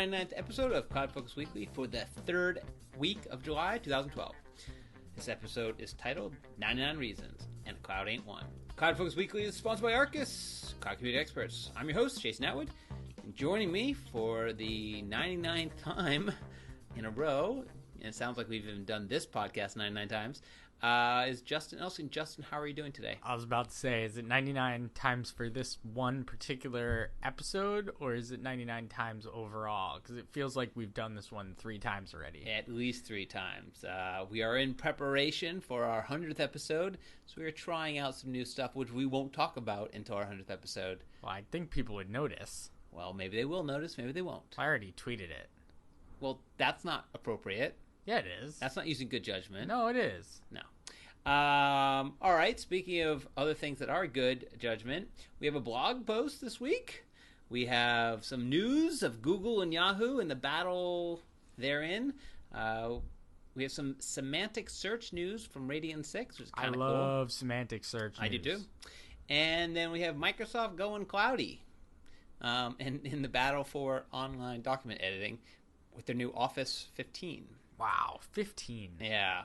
99th episode of CloudFocus Weekly for the third week of July 2012. This episode is titled 99 Reasons, and Cloud Ain't One. CloudFocus Weekly is sponsored by Arkus, cloud computing experts. I'm your host, Jason Atwood, and joining me for the 99th time in a row, and it sounds like we've even done this podcast 99 times, is Justin Elsing. Justin, how are you doing today? I was about to say, is it 99 times for this one particular episode, or is it 99 times overall? Because it feels like we've done this one 3 times already. At least 3 times. We are in preparation for our 100th episode, so we are trying out some new stuff, which we won't talk about until our 100th episode. Well, I think people would notice. Well, maybe they will notice, maybe they won't. I already tweeted it. Well, that's not appropriate. Yeah, it is. That's not using good judgment. No, it is. No. All right, speaking of other things that are good judgment, we have a blog post this week. We have some news of Google and Yahoo and the battle therein. We have some Semantic Search news from Radian 6, which is kind of cool. I love Semantic Search news. I do too. And then we have Microsoft going cloudy and in the battle for online document editing with their new Office 15. Wow, 15. Yeah.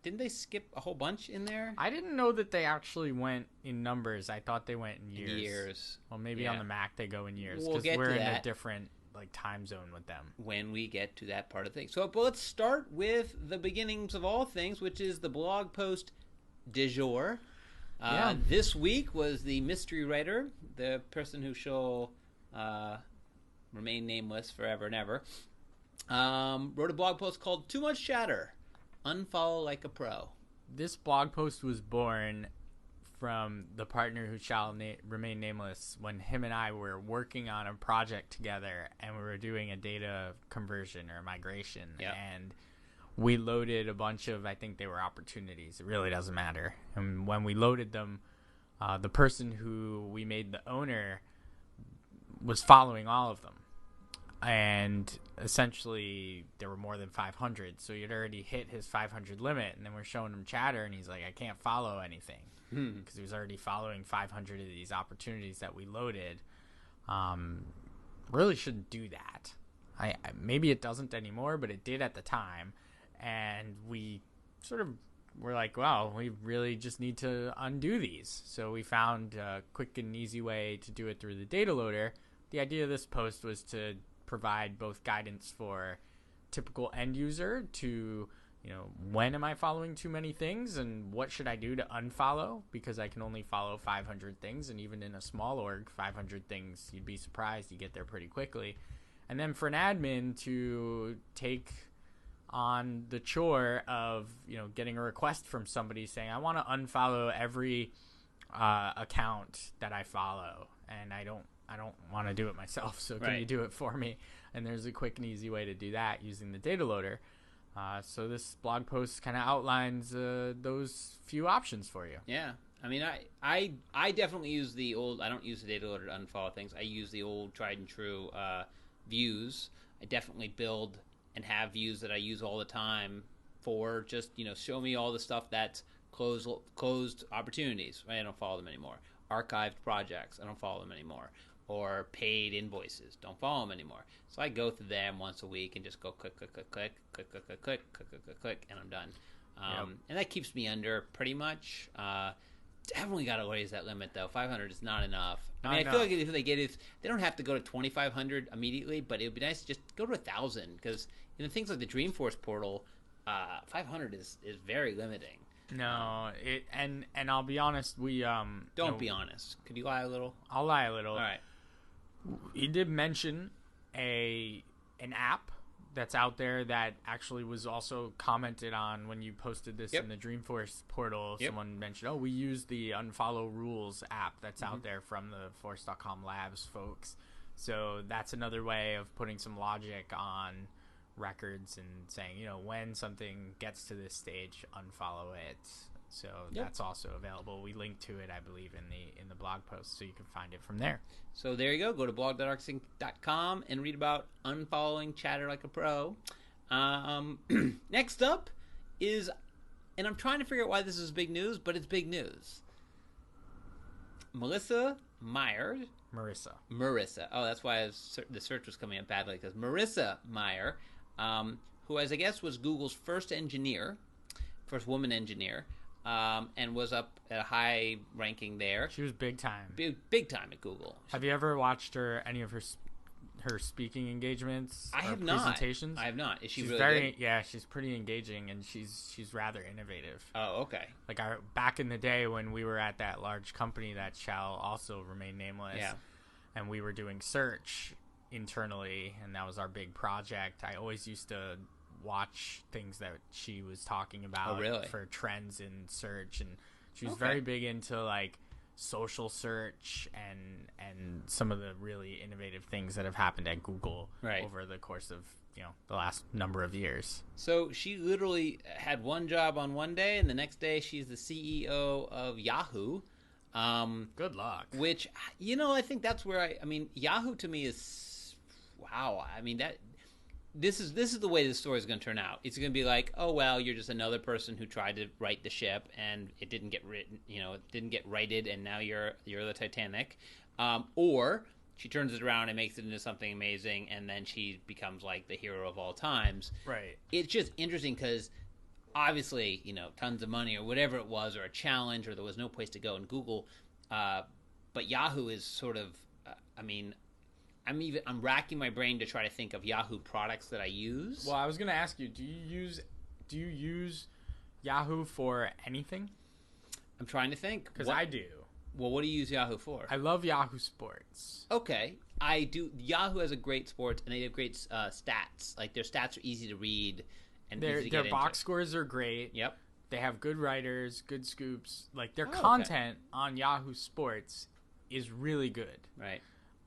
Didn't they skip a whole bunch in there? I didn't know that they actually went in numbers. I thought they went in years. Well, maybe on the Mac they go in years, because we're in a different time zone with them. When we get to that part of things. So, but let's start with the beginnings of all things, which is the blog post du jour. This week was the mystery writer, the person who shall remain nameless forever and ever, wrote a blog post called Too Much Chatter. Unfollow like a pro. This blog post was born from the partner who shall remain nameless when him and I were working on a project together and we were doing a data conversion or migration. Yep. And we loaded a bunch of, I think they were opportunities. It really doesn't matter. And when we loaded them, the person who we made the owner was following all of them. And essentially there were more than 500, so he had already hit his 500 limit, and then we're showing him chatter and he's like, I can't follow anything, because he was already following 500 of these opportunities that we loaded. Really shouldn't do that. I maybe it doesn't anymore, but it did at the time, and we sort of were like, wow, we really just need to undo these. So we found a quick and easy way to do it through the data loader. The idea of this post was to provide both guidance for typical end user to, when am I following too many things and what should I do to unfollow, because I can only follow 500 things, and even in a small org, 500 things, you'd be surprised you get there pretty quickly. And then for an admin to take on the chore of, getting a request from somebody saying, I want to unfollow every account that I follow, and I don't want to do it myself, so can you do it for me? And there's a quick and easy way to do that using the data loader. So this blog post kind of outlines those few options for you. Yeah. I mean, I definitely use the old, I don't use the data loader to unfollow things. I use the old tried and true views. I definitely build and have views that I use all the time for just, show me all the stuff that's closed opportunities. Right? I don't follow them anymore. Archived projects, I don't follow them anymore. Or paid invoices, don't follow them anymore. So I go through them once a week and just go click, click, click, click, click, click, click, click, click, click, click, click, and I'm done. And that keeps me under pretty much. Definitely got to raise that limit though. 500 is not enough. I feel like if they don't have to go to 2,500 immediately, but it would be nice to just go to 1,000, because things like the Dreamforce portal, 500 is very limiting. No, and I'll be honest, we don't be honest. Could you lie a little? I'll lie a little. All right. He did mention an app that's out there that actually was also commented on when you posted this in the Dreamforce portal. Yep. Someone mentioned, we use the Unfollow Rules app that's out there from the Force.com Labs folks. So that's another way of putting some logic on records and saying, when something gets to this stage, unfollow it. So that's also available. We link to it, I believe, in the blog post, so you can find it from there. So there you go. Go to blog.arksync.com and read about unfollowing chatter like a pro. Next up is, and I'm trying to figure out why this is big news, but it's big news. Melissa Meyer, Marissa. Oh, that's why the search was coming up badly, because Marissa Meyer, who I guess was Google's first woman engineer, and was up at a high ranking there. She was big time. Big time at Google. Have you ever watched any of her speaking engagements? I have presentations? not. I have not. Is she she's really good? Yeah, she's pretty engaging, and she's rather innovative. Oh, okay. Like back in the day when we were at that large company that shall also remain nameless, and we were doing search internally, and that was our big project. I always used to watch things that she was talking about for trends in search, and she was very big into like social search and some of the really innovative things that have happened at Google over the course of the last number of years. So she literally had one job on one day, and the next day she's the CEO of Yahoo. Good luck. Which I think that's where Yahoo to me is wow. I mean this is the way this story is going to turn out. It's going to be like, oh well, you're just another person who tried to right the ship and it didn't get written, it didn't get righted, and now you're the Titanic. Or she turns it around and makes it into something amazing, and then she becomes like the hero of all times. Right. It's just interesting because obviously, tons of money or whatever it was, or a challenge, or there was no place to go in Google. But Yahoo is sort of, I'm racking my brain to try to think of Yahoo products that I use. Well, I was going to ask you, do you use Yahoo for anything? I'm trying to think. Because I do. Well, what do you use Yahoo for? I love Yahoo Sports. Okay. I do. Yahoo has a great sports, and they have great stats. Like, their stats are easy to read and easy to get their box scores are great. Yep. They have good writers, good scoops. Like, their content on Yahoo Sports is really good. Right.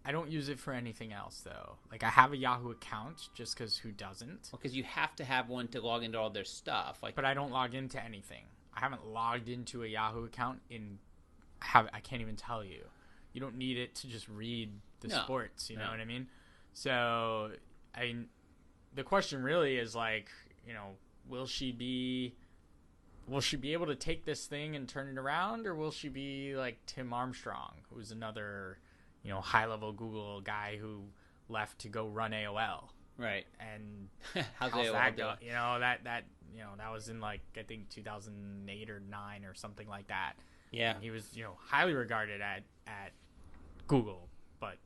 I don't use it for anything else, though. Like, I have a Yahoo account, just because who doesn't? Well, because you have to have one to log into all their stuff. But I don't log into anything. I haven't logged into a Yahoo account I can't even tell you. You don't need it to just read the sports, you know what I mean? So, the question really is like, will she be able to take this thing and turn it around, or will she be like Tim Armstrong, who's another high-level Google guy who left to go run AOL. Right. And how's that go? That was in like, I think 2008 or 9 or something like that. Yeah. And he was, highly regarded at Google, but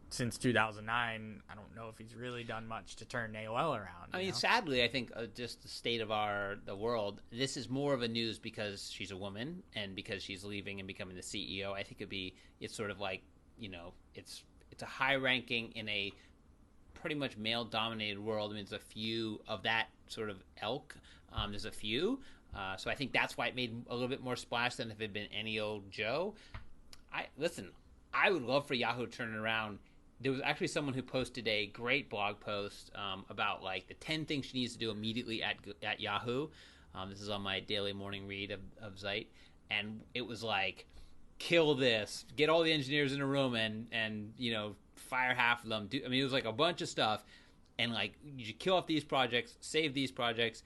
since 2009, I don't know if he's really done much to turn AOL around. Sadly, I think just the state of the world, this is more of a news because she's a woman and because she's leaving and becoming the CEO. I think it's sort of like, it's a high ranking in a pretty much male dominated world. There's a few of that sort of ilk. There's a few. So I think that's why it made a little bit more splash than if it had been any old Joe. I would love for Yahoo to turn it around. There was actually someone who posted a great blog post about like the 10 things she needs to do immediately at Yahoo. This is on my daily morning read of Zeit, and it was like, kill this, get all the engineers in a room and fire half of them. It was like a bunch of stuff, and like, you kill off these projects, save these projects,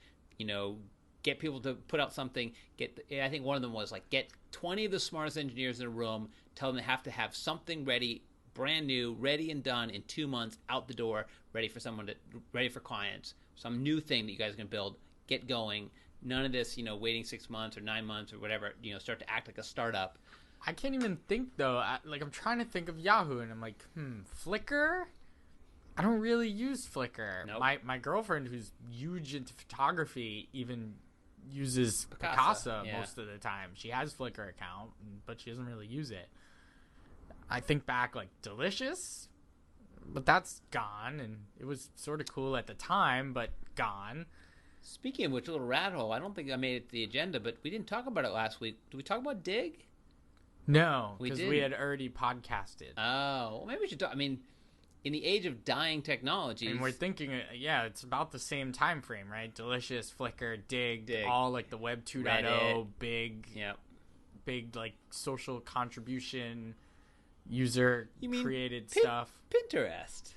get people to put out something. I think one of them was like, get 20 of the smartest engineers in a room, tell them they have to have something ready, brand new, ready and done in 2 months, out the door, ready for clients, some new thing that you guys can build. Get going. None of this, waiting 6 months or 9 months or whatever. Start to act like a startup. I can't even think though. I'm trying to think of Yahoo, and I'm like, Flickr. I don't really use Flickr. Nope. My girlfriend, who's huge into photography, even uses Picasa most of the time. She has Flickr account, but she doesn't really use it. I think back like Delicious, but that's gone, and it was sort of cool at the time, but gone. Speaking of which, a little rat hole. I don't think I made it to the agenda, but we didn't talk about it last week. Did we talk about Dig? No, because we had already podcasted. Oh, well, maybe we should talk. In the age of dying technologies, and we're thinking, it's about the same time frame, right? Delicious, Flickr, Dig. All like the Web 2.0, big like social contribution, user created stuff. Pinterest.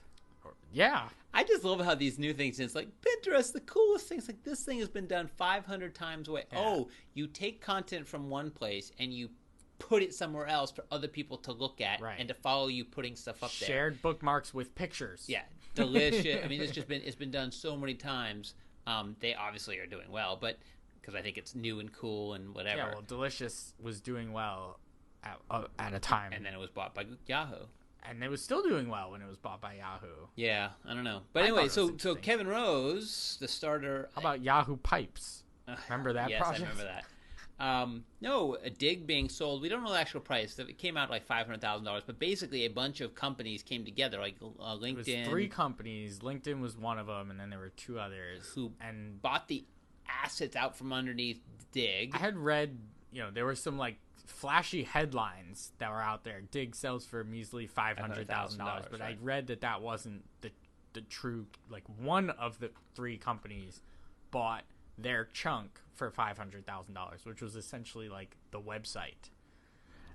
Yeah. I just love how these new things, it's like Pinterest, the coolest things, like this thing has been done 500 times away. Yeah. Oh, you take content from one place and you put it somewhere else for other people to look at Right. and to follow you putting stuff up there. Shared bookmarks with pictures. Yeah, delicious. I mean, it's been done so many times. They obviously are doing well, but because I think it's new and cool and whatever. Yeah, well, Delicious was doing well at a time. And then it was bought by Yahoo. And it was still doing well when it was bought by Yahoo. Yeah, I don't know. But anyway, so Kevin Rose, the starter... How about Yahoo Pipes? Remember that project? Yes, I remember that. No, a Dig being sold. We don't know the actual price. It came out like $500,000, but basically a bunch of companies came together, like LinkedIn. It was 3 companies. LinkedIn was one of them, and then there were 2 others. Who bought the assets out from underneath Dig. I had read, there were some like flashy headlines that were out there. Dig sells for a measly $500,000, but right. I read that wasn't the true. Like, one of the 3 companies bought their chunk for $500,000, which was essentially like the website.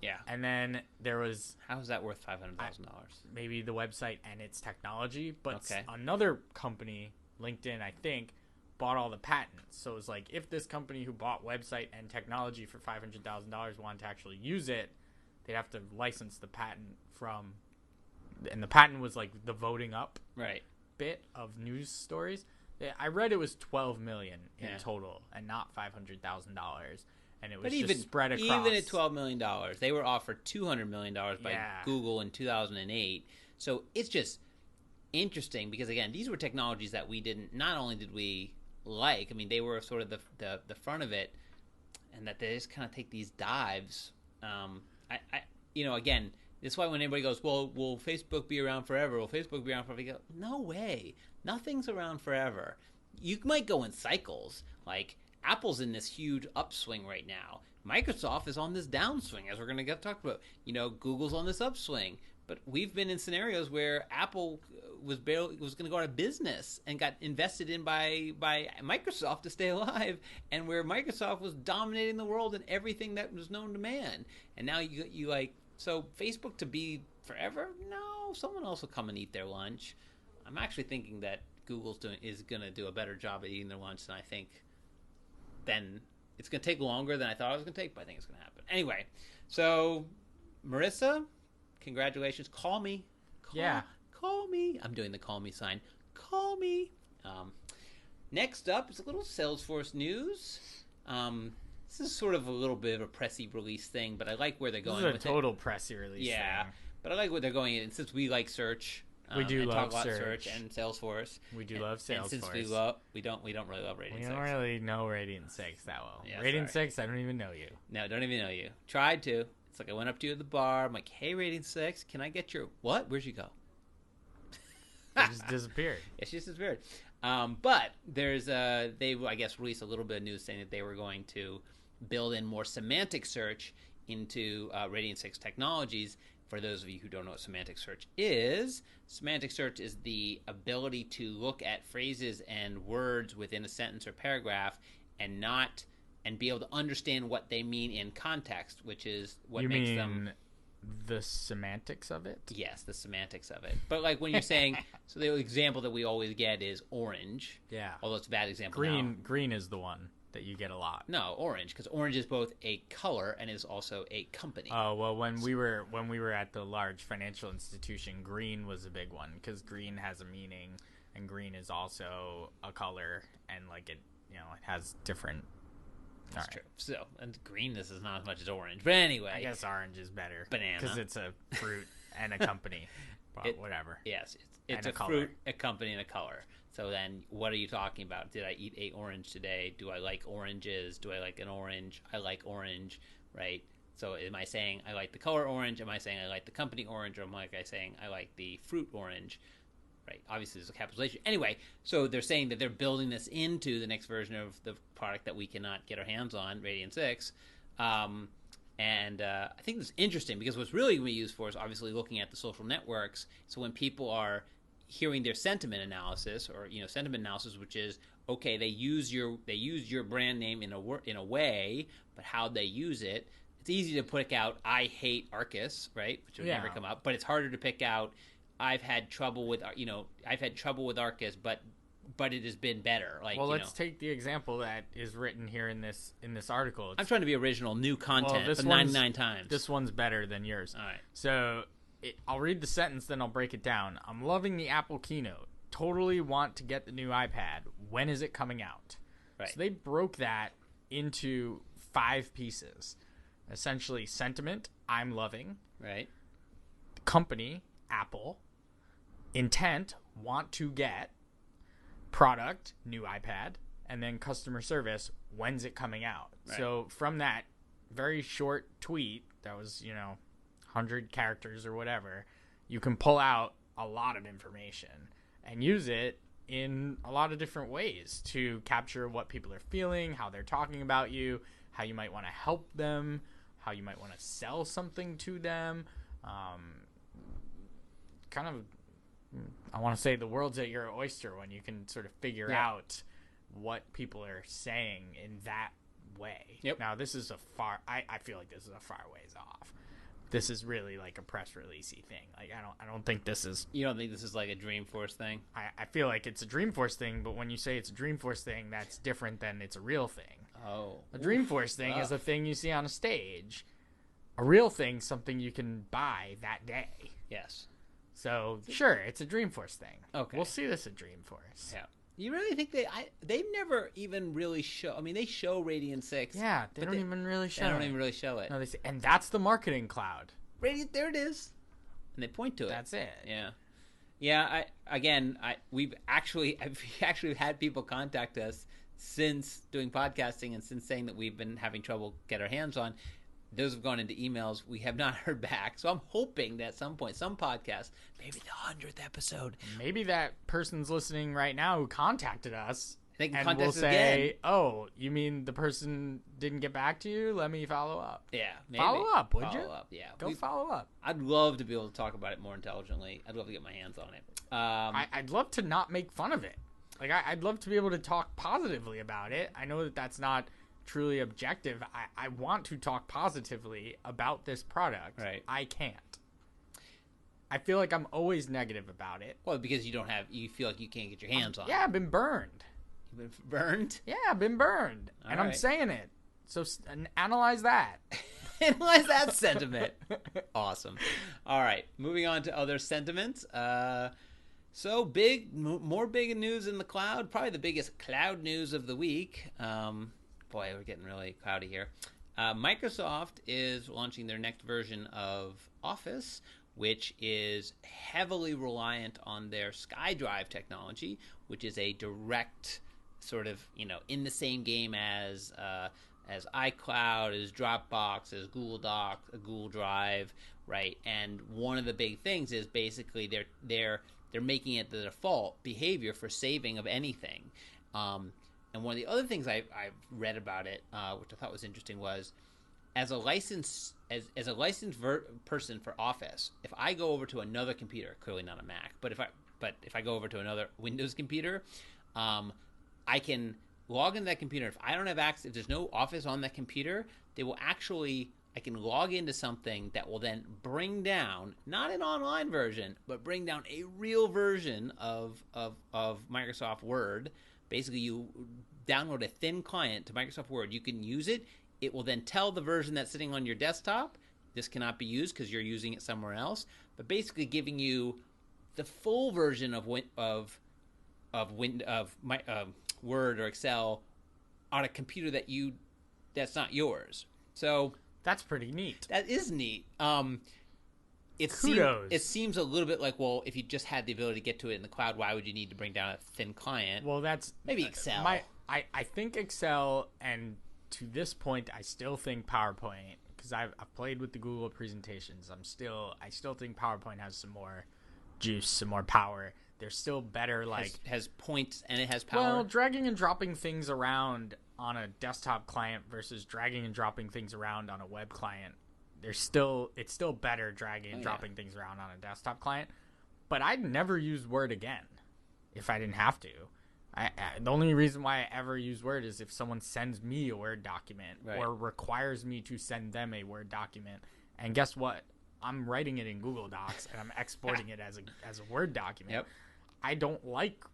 Yeah. And then there was... How is that worth $500,000? Maybe the website and its technology, but okay. Another company, LinkedIn, I think, bought all the patents. So it was like, if this company who bought website and technology for $500,000 wanted to actually use it, they'd have to license the patent from... And the patent was like the voting up bit of news stories. I read it was $12 million in total and not $500,000. And it was just spread across. Even at $12 million, they were offered $200 million by Google in 2008. So it's just interesting because, again, these were technologies that we didn't, not only did we like, I mean, they were sort of the front of it, and that they just kind of take these dives. Again, that's why when anybody goes, well, will Facebook be around forever? Will Facebook be around forever? You go, no way. Nothing's around forever. You might go in cycles. Like, Apple's in this huge upswing right now. Microsoft is on this downswing, as we're going to get talked about. Google's on this upswing. But we've been in scenarios where Apple was going to go out of business and got invested in by Microsoft to stay alive, and where Microsoft was dominating the world in everything that was known to man. And now you like, so Facebook to be forever? No, someone else will come and eat their lunch. I'm actually thinking that Google's is going to do a better job at eating their lunch than I think. Then it's going to take longer than I thought it was going to take, but I think it's going to happen. Anyway, so Marissa, congratulations. Call me. Call me. I'm doing the call me sign. Call me. Next up is a little Salesforce news. This is sort of a little bit of a pressy release thing, but I like where they're going with it. This is a total pressy release thing. But I like where they're going in. And since we like search... we do love talk about search and Salesforce. We do love Salesforce. And since we don't really love Radiant 6. We don't really know Radiant 6 that well. Yeah, Radiant 6, I don't even know you. No, don't even know you. Tried to. It's like I went up to you at the bar. I'm like, hey, Radiant 6, can I get your... What? Where'd you go? It just disappeared. Yeah, she just disappeared. But there's they, I guess, released a little bit of news saying that they were going to build in more semantic search into Radiant 6 technologies. For those of you who don't know what semantic search is the ability to look at phrases and words within a sentence or paragraph and be able to understand what they mean in context, which is what makes them... the semantics of it? Yes, the semantics of it. But like when you're saying... So the example that we always get is orange. Yeah. Although it's a bad example Green is the one that you get a lot. No, orange, because orange is both a color and is also a company. Oh, well, when we were at the large financial institution, green was a big one, because green has a meaning, and green is also a color, and like it has different... That's true. So, and green, this is not as much as orange. But anyway. I guess orange is better. Banana. Because it's a fruit and a company. Well, whatever. Yes, it's a color. Fruit, a company, and a color. So then, what are you talking about? Did I eat a orange today? Do I like oranges? Do I like an orange? I like orange, right? So am I saying I like the color orange? Am I saying I like the company orange? Or am I saying I like the fruit orange? Right? Obviously, there's a capitalization. Anyway, so they're saying that they're building this into the next version of the product that we cannot get our hands on, Radiant 6. And I think this is interesting because what's really going to be used for is obviously looking at the social networks. So when people are hearing their sentiment analysis, or sentiment analysis, which is okay, they use your brand name in a way, but how they use it, it's easy to pick out I hate Arkus, right, which would never come up, but it's harder to pick out I've had trouble with Arkus, but but it has been better. Like, well, let's take the example that is written here in this article. I'm trying to be original, new content, but 99 times. This one's better than yours. All right. So I'll read the sentence, then I'll break it down. I'm loving the Apple keynote. Totally want to get the new iPad. When is it coming out? Right. So they broke that into 5 pieces. Essentially, sentiment, I'm loving. Right. Company, Apple. Intent, want to get. Product, new iPad. And then customer service, when's it coming out? Right. So from that very short tweet, that was, 100 characters or whatever, you can pull out a lot of information and use it in a lot of different ways to capture what people are feeling, how they're talking about you, how you might want to help them, how you might want to sell something to them. Kind of, I want to say the world's at your oyster when you can sort of figure out what people are saying in that way. Yep. Now, this is I feel like this is a far ways off. This is really like a press releasey thing. Like, I don't think this is... You don't think this is like a Dreamforce thing? I feel like it's a Dreamforce thing, but when you say it's a Dreamforce thing, that's different than it's a real thing. Oh. A Dreamforce thing is a thing you see on a stage. A real thing, something you can buy that day. Yes. So, sure, it's a Dreamforce thing. Okay. We'll see this at Dreamforce. Yeah. You really think they've never even really show... I mean, they show Radiant 6. Yeah, they don't even really show it. They don't even really show it. No, they say, and that's the marketing cloud. Radiant, there it is. And they point to it. That's it. Yeah. Yeah, I've actually had people contact us since doing podcasting and since saying that we've been having trouble get our hands on. Those have gone into emails. We have not heard back. So I'm hoping that at some point, some podcast, maybe the 100th episode. Maybe that person's listening right now who contacted us. They can and contact we'll us say, again. Oh, you mean the person didn't get back to you? Let me follow up. Yeah, maybe. Follow up, would you? Follow up, yeah. Go follow up. I'd love to be able to talk about it more intelligently. I'd love to get my hands on it. I'd love to not make fun of it. Like, I'd love to be able to talk positively about it. I know that that's not truly objective. I want to talk positively about this product. Right. I can't. I feel like I'm always negative about it. Well, because you feel like you can't get your hands on it. Yeah, I've been burned. You've been burned? Yeah, I've been burned. And I'm saying it. So analyze that. Analyze that sentiment. Awesome. All right, moving on to other sentiments. So more big news in the cloud. Probably the biggest cloud news of the week. Boy, we're getting really cloudy here. Microsoft is launching their next version of Office, which is heavily reliant on their SkyDrive technology, which is a direct sort of, in the same game as iCloud, as Dropbox, as Google Docs, Google Drive, right? And one of the big things is basically they're making it the default behavior for saving of anything. And one of the other things I've read about it, which I thought was interesting, was as a licensed person for Office, if I go over to another computer, clearly not a Mac, but if I go over to another Windows computer, I can log into that computer. If I don't have access, if there's no Office on that computer, I can log into something that will then bring down, not an online version, but bring down a real version of Microsoft Word. Basically, you download a thin client to Microsoft Word. You can use it. It will then tell the version that's sitting on your desktop, this cannot be used because you're using it somewhere else, but basically giving you the full version of Word or Excel on a computer that's not yours. So that's pretty neat. That is neat. Kudos. It seems a little bit like, well, if you just had the ability to get to it in the cloud, why would you need to bring down a thin client? Well, that's maybe Excel. I think Excel, and to this point, I still think PowerPoint, because I've played with the Google presentations. I still think PowerPoint has some more juice, some more power. They're still better, has points and it has power. Well, dragging and dropping things around on a desktop client versus dragging and dropping things around on a web client. It's still better dragging and dropping things around on a desktop client. But I'd never use Word again if I didn't have to. The only reason why I ever use Word is if someone sends me a Word document or requires me to send them a Word document. And guess what? I'm writing it in Google Docs and I'm exporting it as a Word document. Yep. I don't like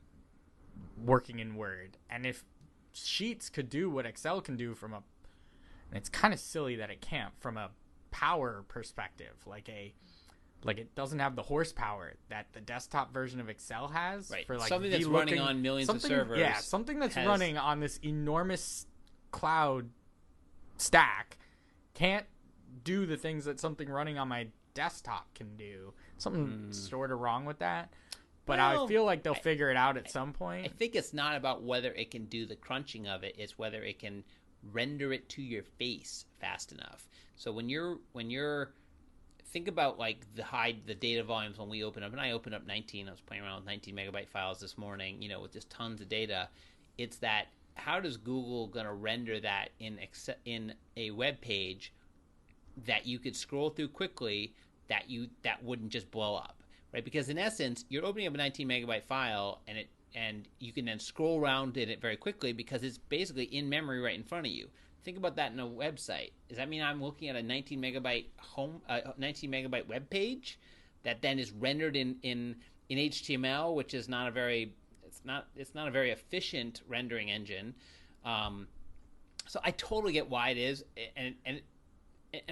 working in Word. And if Sheets could do what Excel can do and it's kind of silly that it can't from a power perspective, like it doesn't have the horsepower that the desktop version of Excel has. Right. For like something that's running on millions of servers. Yeah, something that's running on this enormous cloud stack can't do the things that something running on my desktop can do. Something sort of wrong with that. But I feel like they'll figure it out at some point. I think it's not about whether it can do the crunching of it. It's whether it can render it to your face fast enough. So when you're think about like the data volumes when we open up, and I opened up 19. I was playing around with 19 megabyte files this morning, with just tons of data. It's that how does Google gonna render that in a web page that you could scroll through quickly that wouldn't just blow up, right? Because in essence, you're opening up a 19 megabyte file and you can then scroll around in it very quickly because it's basically in memory right in front of you. Think about that in a website. Does that mean I'm looking at a 19 megabyte 19 megabyte web page that then is rendered in HTML, which is not a very efficient rendering engine. So I totally get why it is, and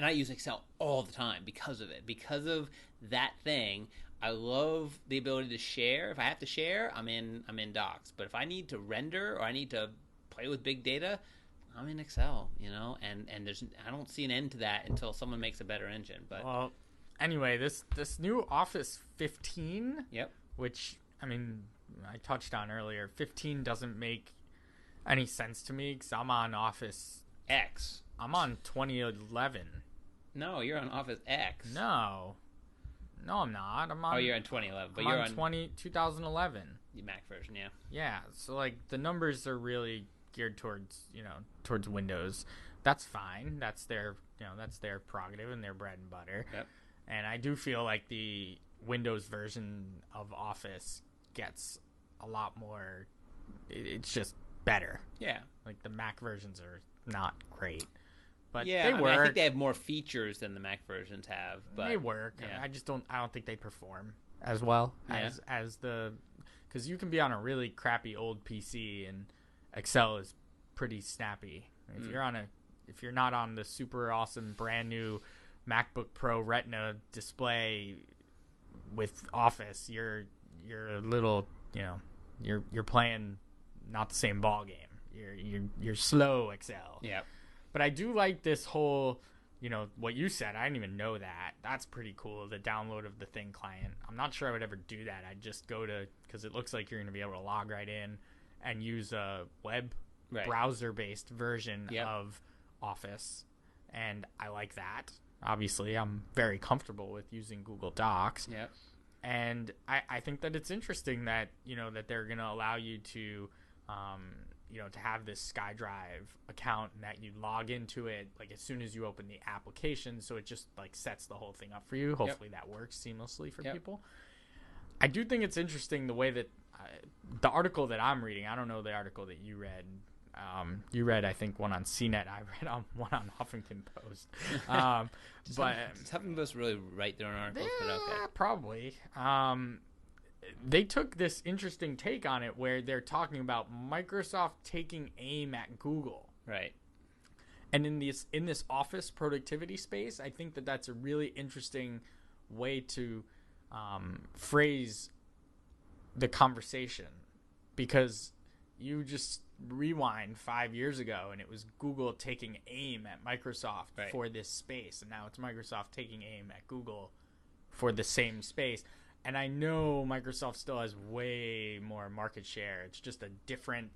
I use Excel all the time because of it, because of that thing. I love the ability to share. If I have to share, I'm in Docs. But if I need to render or I need to play with big data, I'm in Excel, and I don't see an end to that until someone makes a better engine. But well, anyway, this new Office 15, yep, which I touched on earlier, 15 doesn't make any sense to me because I'm on Office X. I'm on 2011. No, you're on Office X. No, I'm not. I'm on. Oh, you're on 2011, but I'm you're on 2011. The Mac version, yeah. Yeah, so like the numbers are really geared towards Windows. That's fine. That's their prerogative and their bread and butter. Yep. And I do feel like the Windows version of Office gets a lot more. It's just better. Yeah. Like the Mac versions are not great, but yeah, they work. I think they have more features than the Mac versions have. But they work. Yeah. I don't think they perform as well as because you can be on a really crappy old PC and Excel is pretty snappy. If you're not on the super awesome brand new MacBook Pro Retina display with Office, you're a little, you're playing not the same ball game. You're slow Excel. Yeah. But I do like this whole, what you said. I didn't even know that. That's pretty cool. The download of the Thing client. I'm not sure I would ever do that. I'd just go to, because it looks like you're going to be able to log right in and use a web browser-based version of Office. And I like that. Obviously, I'm very comfortable with using Google Docs. Yeah. And I think that it's interesting that, that they're going to allow you to, to have this SkyDrive account and that you log into it like as soon as you open the application. So it just like sets the whole thing up for you. Hopefully that works seamlessly for people. I do think it's interesting the way that the article that I'm reading, I don't know the article that you read. You read, I think, one on CNET. I read one on Huffington Post. But Huffington Post really write their own articles, but okay. Probably. They took this interesting take on it where they're talking about Microsoft taking aim at Google. Right. And in this office productivity space, I think that that's a really interesting way to phrase the conversation, because you just rewind 5 years ago and it was Google taking aim at Microsoft for this space, and now it's Microsoft taking aim at Google for the same space. And I know Microsoft still has way more market share. It's just a different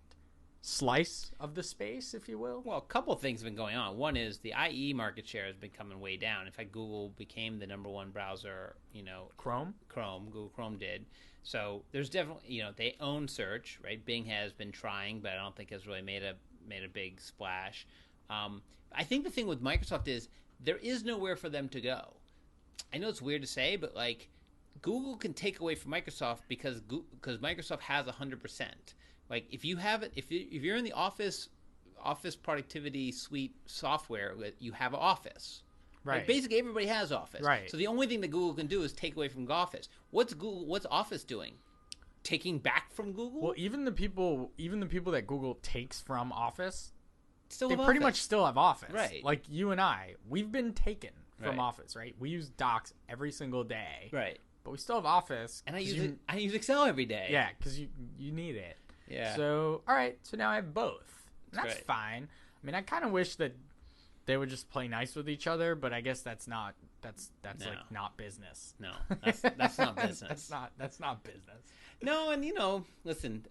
slice of the space, if you will. Well, a couple of things have been going on. One is the IE market share has been coming way down. In fact, Google became the number one browser, Google Chrome did. So there's definitely, they own search, right? Bing has been trying, but I don't think has really made a big splash. I think the thing with Microsoft is there is nowhere for them to go. I know it's weird to say, but like Google can take away from Microsoft because Microsoft has 100%. Like if you have it, if you're in the Office productivity suite software, you have Office. Right. Like basically, everybody has Office. Right. So the only thing that Google can do is take away from Office. What's Office doing? taking back from Google. Well, even the people that Google takes from Office, still they have pretty Office. much still have Office. Right. Like you and I, we've been taken from Right. Office, right? We use Docs every single day. Right. But we still have Office. And I use Excel every day. Yeah, because you need it. Yeah. So, all right. So now I have both. That's right. fine. I mean, I kind of wish that they would just play nice with each other, but I guess that's No. like not business. No, that's not business. that's not business. No, and listen,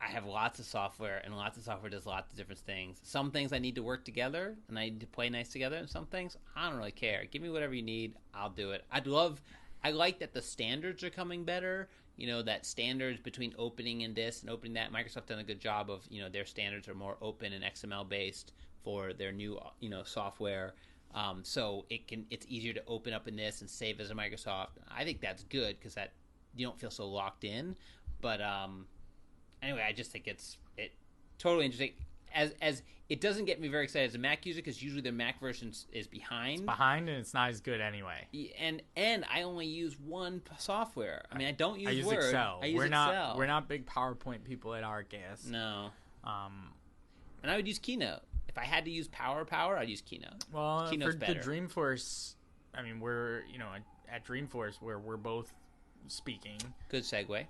I have lots of software, and lots of software does lots of different things. Some things I need to work together, and I need to play nice together, and some things I don't really care. Give me whatever you need, I'll do it. I like that the standards are coming better. That standards between opening and this and opening that. Microsoft done a good job of, their standards are more open and XML based for their new, software. So it's easier to open up in this and save as a Microsoft. I think that's good because that you don't feel so locked in. But anyway, I just think it's totally interesting. As it doesn't get me very excited as a Mac user because usually the Mac version is behind. It's behind and it's not as good anyway. And I only use one software. I mean, I don't use Word. Excel. I use Excel. We're not big PowerPoint people at Arkus. No. And I would use Keynote. If I had to use Power, I'd use Keynote. Well, Keynote's for better. the Dreamforce, I mean, we're at Dreamforce where we're both speaking. Good segue.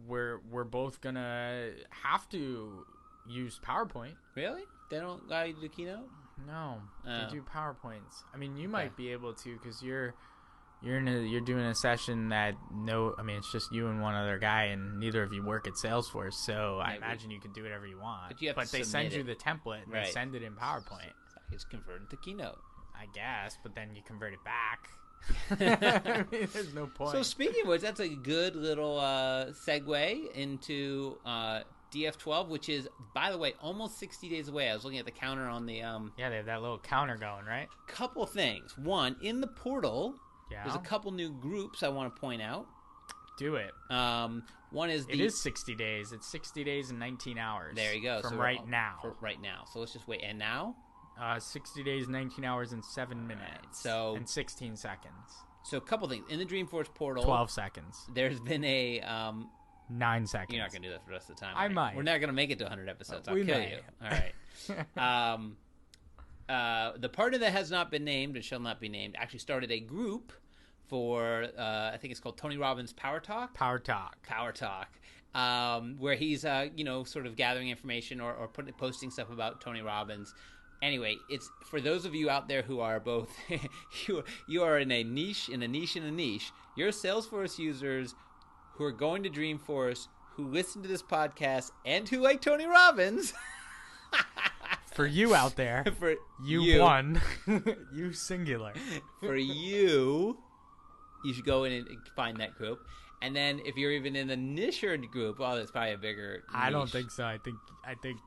We're both gonna have to use PowerPoint. Really? They don't allow you to do Keynote? No, Oh. they do PowerPoints. I mean, you might be able to because you're doing a session that it's just you and one other guy, and neither of you work at Salesforce. So I imagine you can do whatever you want. But they send you it. the template and they send it in PowerPoint. It's converted to Keynote. I guess, but then you convert it back. I mean, there's no point. So speaking of which, that's a good little segue into DF12, which is, by the way, almost 60 days away. I was looking at the counter on the... Yeah, they have that little counter going, right? Couple things. One, in the portal, yeah, there's a couple new groups I want to point out. Do it. One is It is 60 days. It's 60 days and 19 hours. There you go. From so right now. Right now. So let's just wait. And now? 60 days, 19 hours, and 7 minutes. Right, and 16 seconds. So a couple things. In the Dreamforce portal... 12 seconds. There's been a... 9 seconds. You're not going to do that for the rest of the time. I right? might. We're not going to make it to 100 episodes. I'll We kill may. you. All right. The partner that has not been named and shall not be named actually started a group for, I think it's called Tony Robbins Power Talk. Power Talk. Where he's, sort of gathering information or posting stuff about Tony Robbins. Anyway, it's for those of you out there who are both, you are in a niche. You're Salesforce users who are going to Dreamforce, who listen to this podcast, and who like Tony Robbins. For you out there, for you won. You singular. For you should go in and find that group. And then if you're even in the nicher group, well, that's probably a bigger niche. I don't think so. I think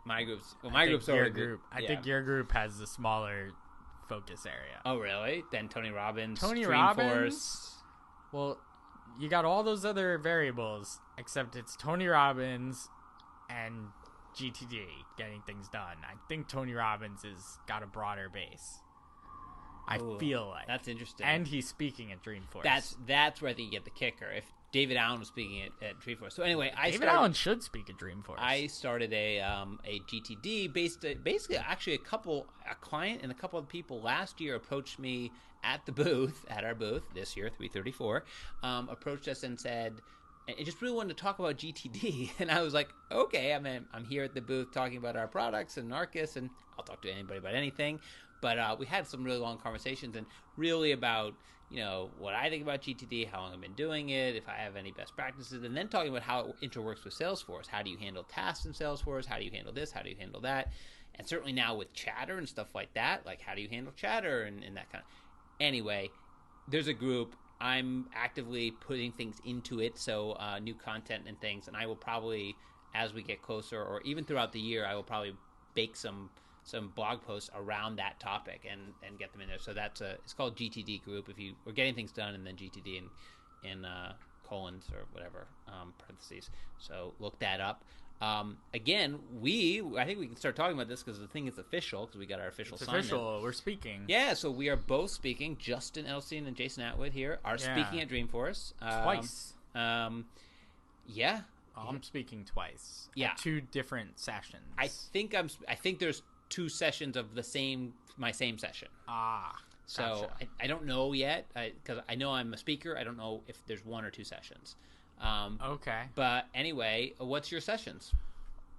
my group's already group. I think your group has the smaller focus area. Oh, really? Then Tony Robbins, Tony Dreamforce. Robbins. Well, you got all those other variables, except it's Tony Robbins and GTD getting things done. I think Tony Robbins has got a broader base. I feel like that's interesting, and he's speaking at Dreamforce. That's where I think you get the kicker. If David Allen was speaking at Dreamforce, so anyway, David Allen should speak at Dreamforce. I started a GTD basically actually a client and a couple of people last year approached me at our booth this year, 334, approached us and said, I just really wanted to talk about GTD. And I was like, okay, I'm here at the booth talking about our products and Arkus, and I'll talk to anybody about anything. But we had some really long conversations and really about, what I think about GTD, how long I've been doing it, if I have any best practices, and then talking about how it interworks with Salesforce. How do you handle tasks in Salesforce? How do you handle this? How do you handle that? And certainly now with Chatter and stuff like that, like how do you handle Chatter and that kind of... Anyway, there's a group. I'm actively putting things into it, so new content and things, and I will probably, as we get closer, or even throughout the year, I will probably bake some blog posts around that topic and get them in there. So it's called GTD Group. If you were getting things done, and then GTD in colons or whatever parentheses. So look that up. Again, I think we can start talking about this because the thing is official, because we got our official sign. It's official. We're speaking. Yeah, so we are both speaking. Justin Elstein and Jason Atwood here are speaking at Dreamforce. Twice. Yeah. I'm speaking twice. Yeah. 2 different sessions. I think there's 2 sessions of my same session. So gotcha. I don't know yet, because I know I'm a speaker. I don't know if there's 1 or 2 sessions. Okay. But anyway, what's your sessions?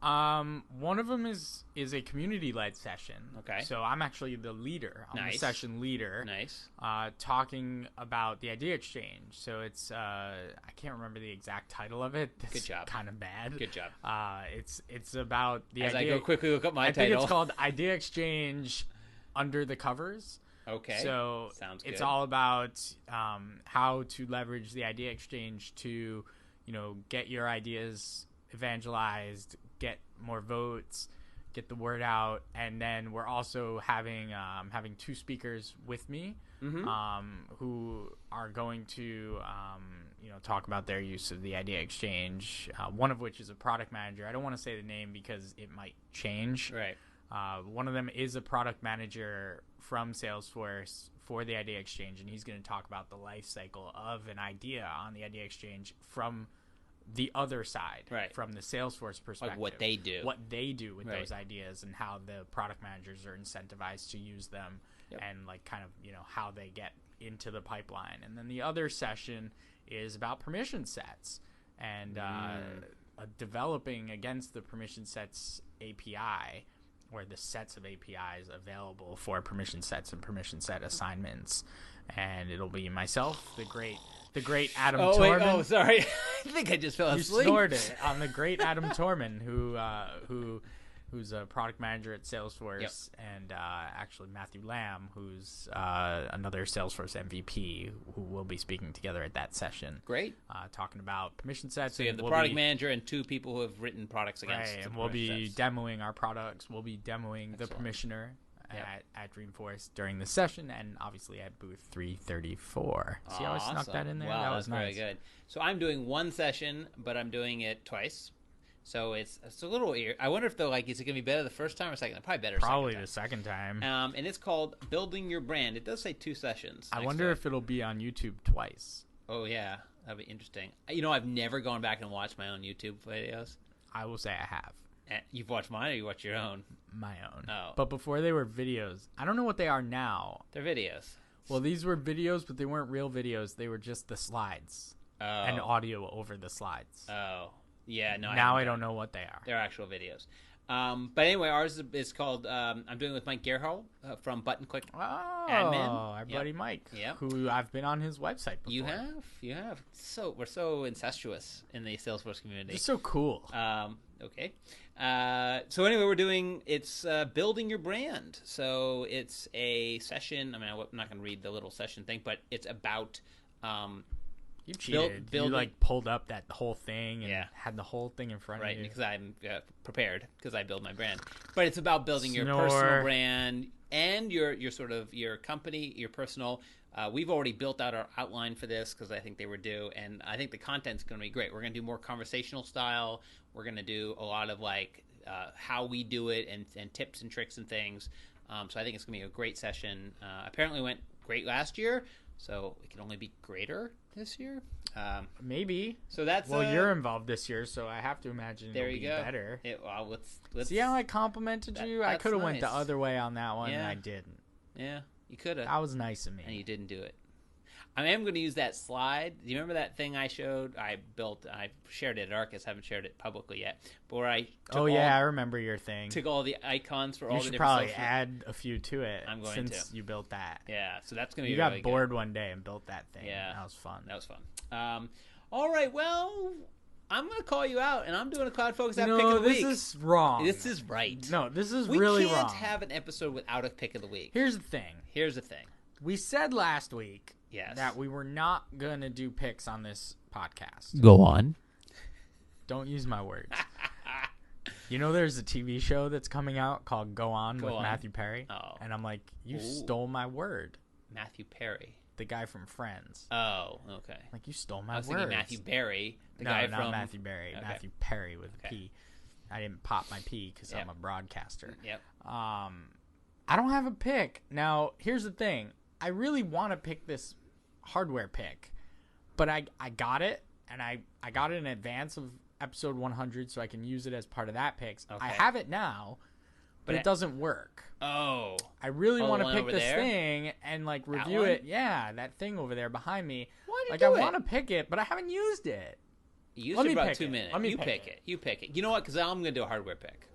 One of them is a community-led session. Okay. So I'm actually the leader. I'm the session leader. Nice. Talking about the idea exchange. So it's I can't remember the exact title of it. It's Good job. Kind of bad. Good job. It's about the As idea. I go quickly look up my I title. think it's called Idea Exchange Under the Covers. Okay. So sounds good. it's all about how to leverage the idea exchange to, get your ideas evangelized, get more votes, get the word out, and then we're also having 2 speakers with me, who are going to talk about their use of the idea exchange. One of which is a product manager. I don't want to say the name because it might change. Right. One of them is a product manager from Salesforce for the idea exchange, and he's going to talk about the life cycle of an idea on the idea exchange from the other side, right, from the Salesforce perspective. Like what they do with those ideas, and how the product managers are incentivized to use them, and like kind of how they get into the pipeline. And then the other session is about permission sets and developing against the permission sets API, or the sets of APIs available for permission sets and permission set assignments. And it'll be myself, the great Adam Torman. Wait, sorry. I think I just fell asleep. You snored it. I'm the great Adam Torman, who's a product manager at Salesforce, and actually Matthew Lamb, who's another Salesforce MVP, who will be speaking together at that session. Great. Talking about permission sets. So you have the product manager and 2 people who have written products against. Right, and we'll be demoing our products. We'll be demoing the Excellent. permissioner at Dreamforce during the session, and obviously at booth 334. See how I snuck that in there? Wow, that was nice. Very good. So I'm doing 1 session, but I'm doing it twice. So it's a little weird. I wonder if is it going to be better the first time or second? Probably better. Probably the second time. And it's called Building Your Brand. It does say 2 sessions. I wonder if it'll be on YouTube twice. Oh yeah, that'd be interesting. I've never gone back and watched my own YouTube videos. I will say I have. You've watched mine, or you watch your own? My own. Oh. But before they were videos, I don't know what they are now. They're videos. Well, these were videos, but they weren't real videos. They were just the slides and audio over the slides. Oh. Yeah, no. Now I don't know what they are. They're actual videos. But anyway, ours is called, I'm doing with Mike Gerhardt from Button Click Admin. Our buddy Mike, Yep. who I've been on his website before. You have. So we're so incestuous in the Salesforce community. It's so cool. Okay. So anyway, we're doing, it's building your brand. So it's a session. I mean, I'm not going to read the little session thing, but it's about you cheated. You pulled up that whole thing and had the whole thing in front of you. Right, because I'm prepared, because I build my brand. But it's about building your personal brand and your sort of your company, your personal. We've already built out our outline for this because I think they were due, and I think the content's going to be great. We're going to do more conversational style. We're going to do a lot of how we do it and tips and tricks and things. So I think it's going to be a great session. Apparently it went great last year, so it can only be greater this year. Maybe. So that's you're involved this year, so I have to imagine it'll be better. Let's see how I complimented you. I could have went the other way on that one, and I didn't. Yeah, you could have. That was nice of me, and you didn't do it. I am going to use that slide. Do you remember that thing I showed? I shared it at Arkus. Haven't shared it publicly yet. But where I took I remember your thing. Took all the icons for all the different. You should probably add a few to it. I'm going since you built that. Yeah, so that's going to be. You got bored one day and built that thing. Yeah, that was fun. All right, well, I'm going to call you out, and I'm doing a CloudFocus App Pick of the Week. This is wrong. This is right. No, this is really wrong. We can't have an episode without a Pick of the Week. Here's the thing. We said last week that we were not going to do picks on this podcast. Go on. Don't use my words. There's a TV show that's coming out called Go On with Matthew Perry. Oh. And I'm like, you stole my word. Matthew Perry. The guy from Friends. Oh, okay. Like, you stole my words. I was thinking Matthew Berry. Not Matthew Berry. Okay. Matthew Perry with a P. I didn't pop my P because I'm a broadcaster. Yep. I don't have a pick. Now, here's the thing. I really want to pick this hardware pick, but I got it, and I got it in advance of episode 100 so I can use it as part of that picks. Okay. I have it now, but it doesn't work. Oh. I really want to pick this there? thing and like review it. Yeah, that thing over there behind me. Why Like I want to pick it, but I haven't used it. You used it about 2 minutes. You pick it. You pick it. You know what? Because I'm going to do a hardware pick.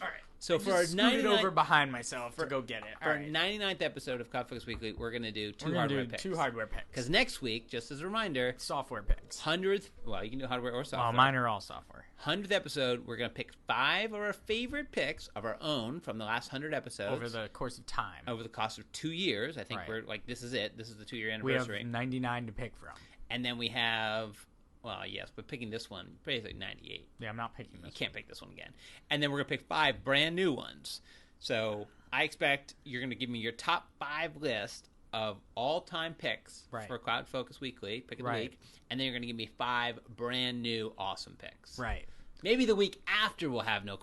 All right. So for our 99th over behind myself to go get it. For our 99th episode of CloudFocus Weekly, we're going to do two hardware picks. Because next week, just as a reminder, software picks. 100th. Well, you can do hardware or software. Well, mine are all software. 100th episode, we're going to pick 5 of our favorite picks of our own from the last 100 episodes over the course of time. Over the course of 2 years, I think we're like, this is it. This is the 2-year anniversary. We have 99 to pick from. And then we have. Well, yes, but picking this one, basically 98. Yeah, I'm not picking this. You can't pick this one again. And then we're going to pick 5 brand new ones. So I expect you're going to give me your top 5 list of all-time picks for CloudFocus Weekly, pick of the week. And then you're going to give me 5 brand new awesome picks. Right. Maybe the week after we'll have no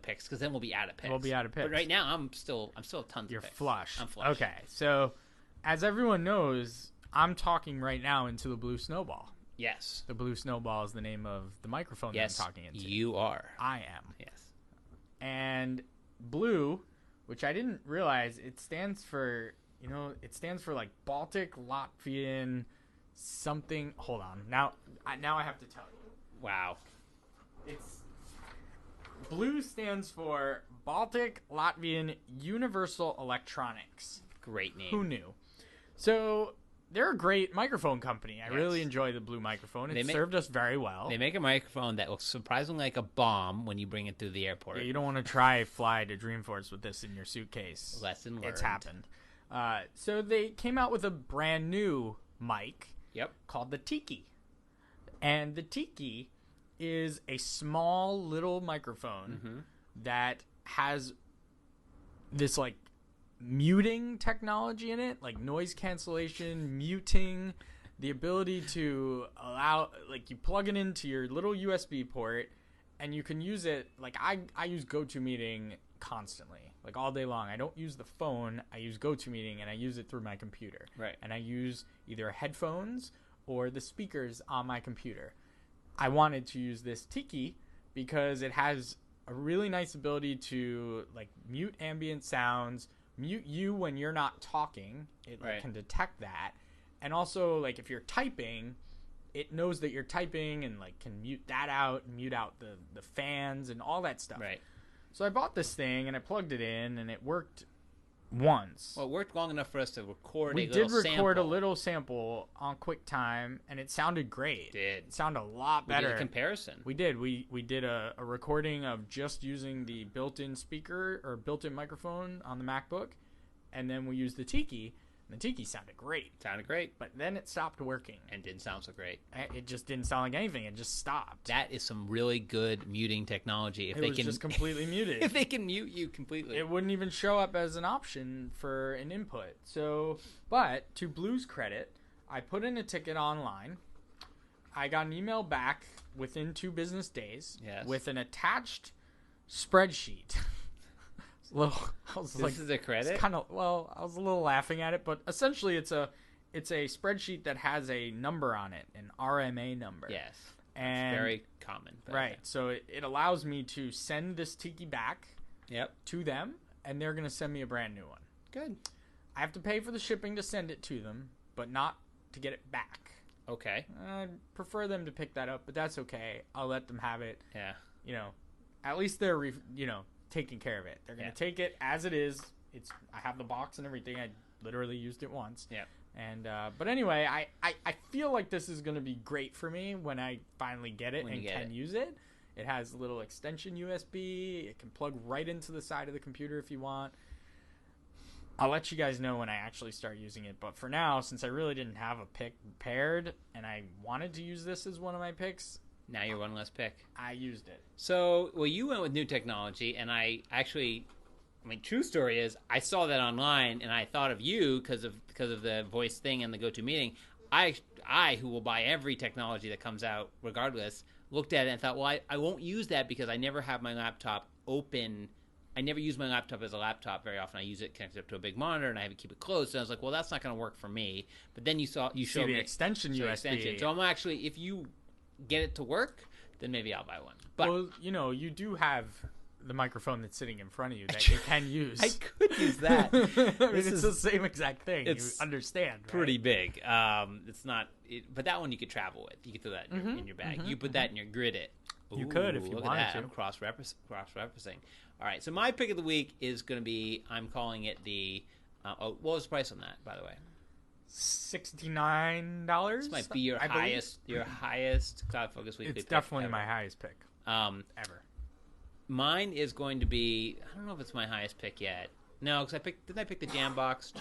picks because then we'll be out of picks. We'll be out of picks. But right now I'm still tons of picks. You're flush. I'm flush. Okay. So as everyone knows, I'm talking right now into the blue snowball. Yes. The blue snowball is the name of the microphone that I'm talking into. You are. I am. Yes. And blue, which I didn't realize, it stands for like Baltic, Latvian, something. Hold on. Now I have to tell you. Wow. Blue stands for Baltic, Latvian, Universal Electronics. Great name. Who knew? So they're a great microphone company. I really enjoy the blue microphone. It served us very well. They make a microphone that looks surprisingly like a bomb when you bring it through the airport. Yeah, you don't want to fly to Dreamforce with this in your suitcase. Lesson learned. It's happened. So they came out with a brand new mic called the Tiki. And the Tiki is a small little microphone that has this like muting technology in it, like noise cancellation, muting, the ability to allow, like, you plug it into your little USB port and you can use it. Like I use GoToMeeting constantly, like all day long. I don't use the phone. I use GoToMeeting and I use it through my computer. Right. And I use either headphones or the speakers on my computer. I wanted to use this Tiki because it has a really nice ability to like mute ambient sounds, mute you when you're not talking. It can detect that. And also, like, if you're typing, it knows that you're typing and like can mute that out and mute out the fans and all that stuff. Right. So I bought this thing and I plugged it in and it worked once. Well, it worked long enough for us to record a little sample on QuickTime and it sounded great. It sounded a lot better. We did a comparison. We did. We did a recording of just using the built-in speaker or built-in microphone on the MacBook, and then we used the Tiki. And the Tiki sounded great. But then it stopped working. And didn't sound so great. It just didn't sound like anything. It just stopped. That is some really good muting technology. It was just completely muted. If they can mute you completely. It wouldn't even show up as an option for an input. So, but to Blue's credit, I put in a ticket online. I got an email back within 2 business days with an attached spreadsheet. This is a credit? It's kind of, well, I was a little laughing at it, but essentially it's a spreadsheet that has a number on it, an RMA number. Yes. And it's very common. Right. So it allows me to send this Tiki back to them, and they're going to send me a brand new one. Good. I have to pay for the shipping to send it to them, but not to get it back. Okay. I'd prefer them to pick that up, but that's okay. I'll let them have it. Yeah. You know, at least they're, taking care of it. They're going to take it as it is. I have the box and everything. I literally used it once. Yeah. And but anyway, I feel like this is going to be great for me when I finally get it and can use it. It has a little extension USB. It can plug right into the side of the computer if you want. I'll let you guys know when I actually start using it. But for now, since I really didn't have a pick prepared and I wanted to use this as one of my picks, now you're one less pick. I used it. So, well, you went with new technology, and I actually, true story is, I saw that online, and I thought of you because of the voice thing and the GoToMeeting. I, who will buy every technology that comes out regardless, looked at it and thought, well, I won't use that because I never have my laptop open. I never use my laptop as a laptop very often. I use it connected up to a big monitor, and I have to keep it closed. And I was like, well, that's not going to work for me. But then you showed the me extension USB. Extension. So I'm actually, if you get it to work, then maybe I'll buy one. But well, you do have the microphone that's sitting in front of you that you can use. I could use that. It's the same exact thing. You understand, right? Pretty big. It's not, but that one you could travel with. You could throw that in your bag. You put that in your Grid It. You could if you look wanted at that. to. I'm cross-referencing. All right, so my pick of the week is going to be, I'm calling it the, what was the price on that, by the way? $69. This might be your highest CloudFocus Weekly pick. It's definitely my highest pick ever. Mine is going to be, I don't know if it's my highest pick yet. No, because didn't I pick the Jambox?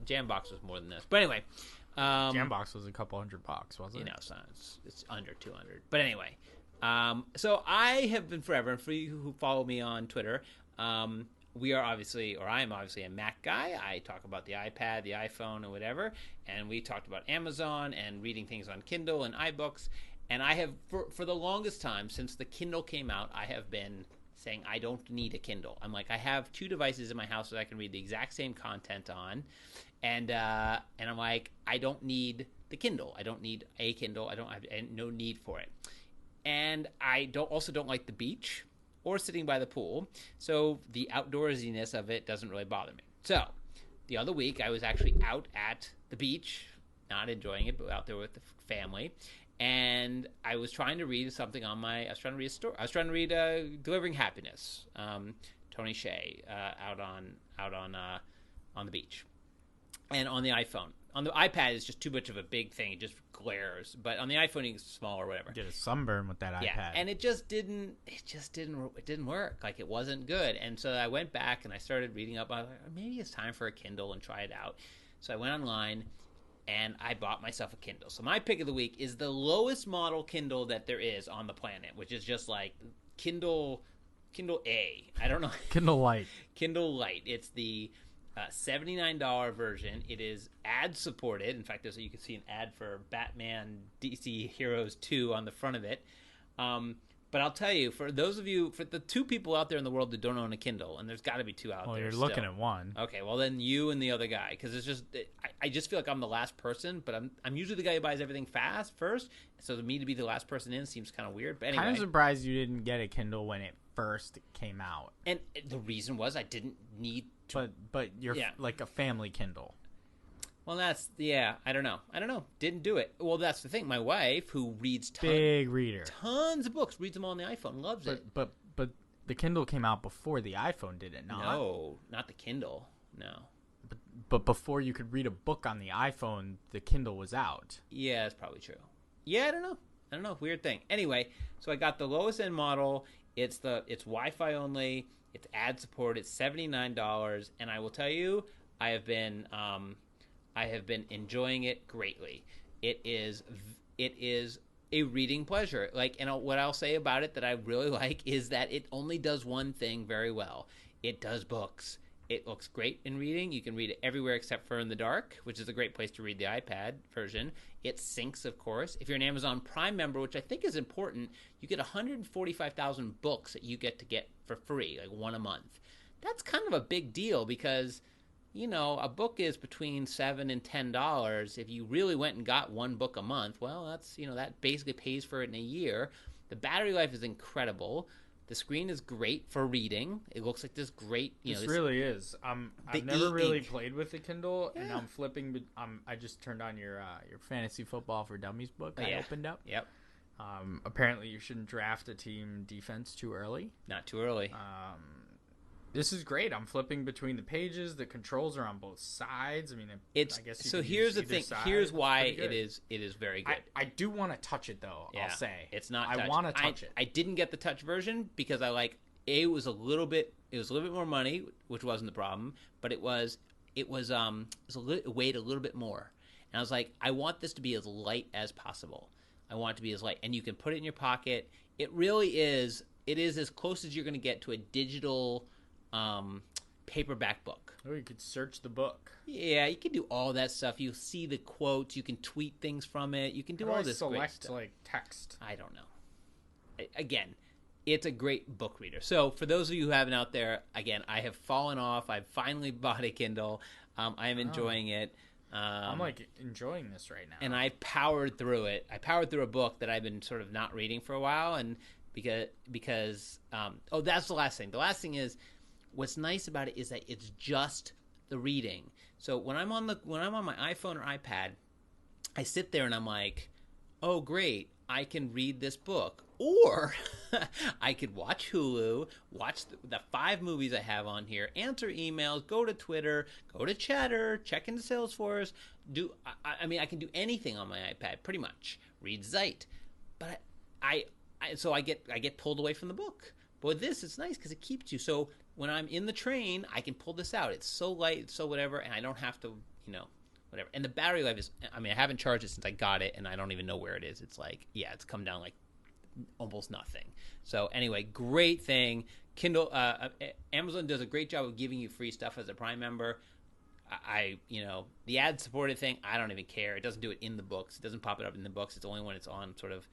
Jambox was more than this. But anyway. Jambox was a couple $100, wasn't it? You know, it's under 200. But anyway. So I have been forever, and for you who follow me on Twitter, we are obviously, or I am obviously a Mac guy. I talk about the iPad, the iPhone, and whatever. And we talked about Amazon and reading things on Kindle and iBooks. And I have, for the longest time, since the Kindle came out, I have been saying I don't need a Kindle. I'm like, I have 2 devices in my house that I can read the exact same content on. And I'm like, I don't need the Kindle. I don't need a Kindle. I have no need for it. And I also don't like the beach or sitting by the pool. So the outdoorsiness of it doesn't really bother me. So the other week I was actually out at the beach, not enjoying it, but out there with the family. And I was trying to read something I was trying to read a story. I was trying to read Delivering Happiness, Tony Hsieh, out on the beach, and on the iPhone. On the iPad, it's just too much of a big thing; it just glares. But on the iPhone, it's small or whatever. Get a sunburn with that iPad, and it didn't work. Like, it wasn't good. And so I went back and I started reading up. I was like, maybe it's time for a Kindle and try it out. So I went online. And I bought myself a Kindle. So my pick of the week is the lowest model Kindle that there is on the planet, which is just like Kindle A. I don't know. Kindle Light. Kindle Light. It's the $79 version. It is ad supported. In fact, you can see an ad for Batman DC Heroes 2 on the front of it. But I'll tell you, for the 2 people out there in the world that don't own a Kindle, and there's got to be 2 out there. Well, you're looking at one. Okay, well then you and the other guy, because it's just I just feel like I'm the last person, but I'm usually the guy who buys everything first. So to me to be the last person in seems kind of weird. But anyway, kind of surprised you didn't get a Kindle when it first came out. And the reason was I didn't need to. But you're like a family Kindle. Well, I don't know. Didn't do it. Well, that's the thing. My wife, who reads big reader, tons of books, reads them all on the iPhone, loves it. But the Kindle came out before the iPhone, did it not? No, not the Kindle. No. But before you could read a book on the iPhone, the Kindle was out. Yeah, that's probably true. Yeah, I don't know. Weird thing. Anyway, so I got the lowest end model. It's Wi-Fi only. It's ad support. It's $79, and I will tell you, I have been enjoying it greatly. It is a reading pleasure. Like, and what I'll say about it that I really like is that it only does one thing very well. It does books. It looks great in reading. You can read it everywhere except for in the dark, which is a great place to read the iPad version. It syncs, of course. If you're an Amazon Prime member, which I think is important, you get 145,000 books that you get for free, like one a month. That's kind of a big deal because, a book is between $7 and $10. If you really went and got one book a month, well, that's, that basically pays for it in a year. The battery life is incredible. The screen is great for reading. It looks like this great, This really is. I've never really played with the Kindle, and I'm flipping. I just turned on your Fantasy Football for Dummies book. I opened up. Yep. Apparently, you shouldn't draft a team defense too early. Not too early. This is great. I'm flipping between the pages. The controls are on both sides. I mean, I guess here's the thing. Here's why it is very good. I do want to touch it though. Yeah, I'll say it's not. I want to touch it. I didn't get the touch version because it was a little bit more money, which wasn't the problem, but it weighed a little bit more, and I was like, I want this to be as light as possible. I want it to be as light, and you can put it in your pocket. It really is. It is as close as you're going to get to a digital paperback book. Oh, you could search the book. Yeah, you can do all that stuff. You see the quotes. You can tweet things from it. You can do all this great stuff. Like text? I don't know. Again, it's a great book reader. So for those of you who haven't out there, again, I have fallen off. I've finally bought a Kindle. I am enjoying it. I'm like enjoying this right now. And I powered through it. I powered through a book that I've been sort of not reading for a while, and because that's the last thing. The last thing is, what's nice about it is that it's just the reading. So when I'm on my iPhone or iPad, I sit there and I'm like, oh great, I can read this book. Or I could watch Hulu, watch the 5 movies I have on here, answer emails, go to Twitter, go to Chatter, check into Salesforce. I can do anything on my iPad, pretty much. Read Zeit. But so I get pulled away from the book. But with this, it's nice because it keeps you. So when I'm in the train, I can pull this out. It's so light, it's so whatever, and I don't have to, whatever. And the battery life is, I haven't charged it since I got it, and I don't even know where it is. It's like, it's come down like almost nothing. So anyway, great thing. Kindle, Amazon does a great job of giving you free stuff as a Prime member. The ad supported thing, I don't even care. It doesn't do it in the books. It doesn't pop it up in the books. It's only when it's on sort of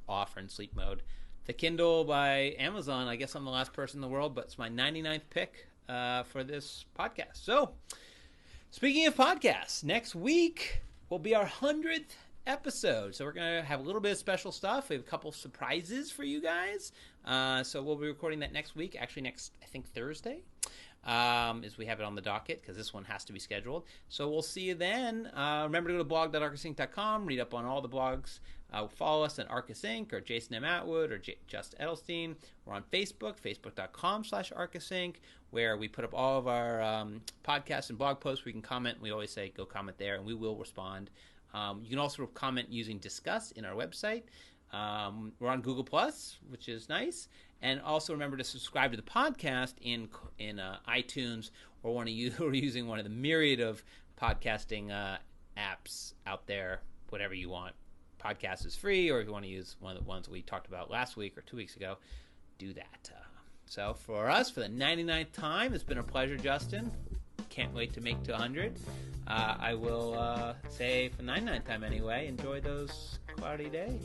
off or in sleep mode. The Kindle by Amazon, I guess I'm the last person in the world, but it's my 99th pick for this podcast. So speaking of podcasts, next week will be our 100th episode. So we're going to have a little bit of special stuff. We have a couple of surprises for you guys. So we'll be recording that next week. Actually, next, I think, Thursday. As we have it on the docket, because this one has to be scheduled. So we'll see you then. Remember to go to blog.arkusinc.com, read up on all the blogs. Follow us at Arkus Inc. or Jason M. Atwood or Just Edelstein. We're on Facebook, facebook.com/ArkusInc, where we put up all of our podcasts and blog posts where you can comment. We always say go comment there, and we will respond. You can also comment using Discuss in our website. We're on Google+, which is nice. And also remember to subscribe to the podcast in iTunes, or we're using one of the myriad of podcasting apps out there, whatever you want. Podcast is free, or if you want to use one of the ones we talked about last week or 2 weeks ago, do that. So for us, for the 99th time, it's been a pleasure, Justin. Can't wait to make to 100. I will say for the 99th time anyway, enjoy those cloudy days.